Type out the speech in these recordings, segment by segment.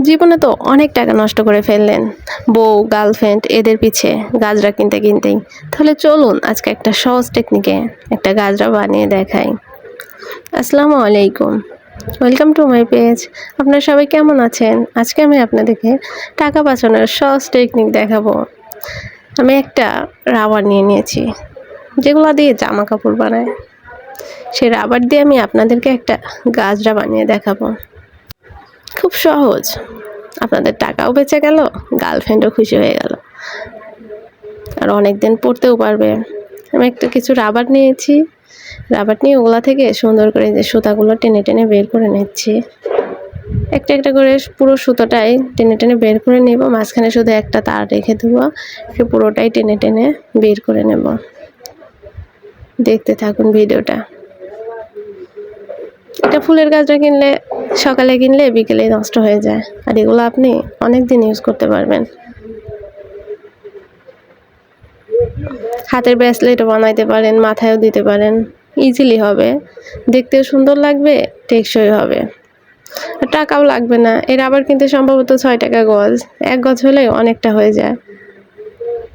জীবনে তো অনেক টাকা নষ্ট করে ফেললেন বউ, গার্লফ্রেন্ড এদের পিছে গাজরা কিনতে কিনতেই। তাহলে চলুন আজকে একটা সহজ টেকনিকে একটা গাজরা বানিয়ে দেখাই। আসসালামু আলাইকুম, ওয়েলকাম টু মাই পেজ। আপনারা সবাই কেমন আছেন? আজকে আমি আপনাদেরকে টাকা বাঁচানোর সহজ টেকনিক দেখাবো। আমি একটা রাবার নিয়ে নিয়েছি, যেগুলো দিয়ে জামা কাপড় বানায়। সেই রাবার দিয়ে আমি আপনাদেরকে একটা গাজরা বানিয়ে দেখাবো। খুব সহজ, আপনাদের টাকাও বেঁচে গেল, গার্লফ্রেন্ডও খুশি হয়ে গেল, আর অনেক দিন পরতেও পারবে। আমি একটা কিছু রাবার নিয়েছি, রাবার নিয়ে ওগুলা থেকে সুন্দর করে যে সুতাগুলো টেনে টেনে বের করে নিচ্ছি। একটা একটা করে পুরো সুতোটাই টেনে টেনে বের করে নেব, মাঝখানে শুধু একটা তার রেখে দেবো, পুরোটাই টেনে টেনে বের করে নেব। দেখতে থাকুন ভিডিওটা। এটা ফুলের গাজরা কিনলে সকালে কিনলে বিকেলে নষ্ট হয়ে যায়, আর এগুলো আপনি অনেক দিন ইউজ করতে পারবেন। হাতের ব্রেসলেটও বানাইতে পারেন, মাথায়ও দিতে পারেন, ইজিলি হবে, দেখতেও সুন্দর লাগবে, টেকসই হবে, আর টাকাও লাগবে না। এর আবার কিন্তু সম্ভবত 6 টাকা গজ, 1 গজ হলে অনেকটা হয়ে যায়,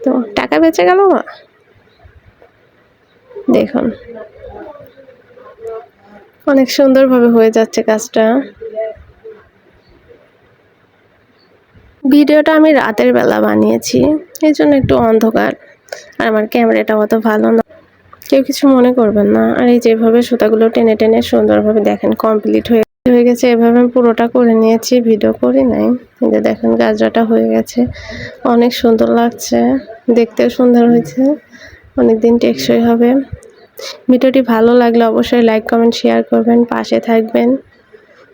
তো টাকা বেঁচে গেল না। দেখুন অনেক সুন্দরভাবে হয়ে যাচ্ছে কাজটা। ভিডিওটা আমি রাতের বেলা বানিয়েছি, এই জন্য একটু অন্ধকার, আর আমার ক্যামেরাটা অত ভালো না, কেউ কিছু মনে করবেন না। আর এই যেভাবে সুতাগুলো টেনে টেনে সুন্দরভাবে দেখেন কমপ্লিট হয়ে গেছে। এভাবে আমি পুরোটা করে নিয়েছি, ভিডিও করি নাই। এই যে দেখেন গাজরাটা হয়ে গেছে, অনেক সুন্দর লাগছে, দেখতেও সুন্দর হয়েছে, অনেকদিন টেকসই হবে। ভিডিওটি ভালো লাগলে অবশ্যই লাইক, কমেন্ট, শেয়ার করবেন, পাশে থাকবেন।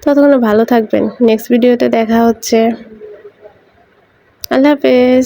ততক্ষণে ভালো থাকবেন। নেক্সট ভিডিওতে দেখা হচ্ছে। আল্লাহ হাফেজ।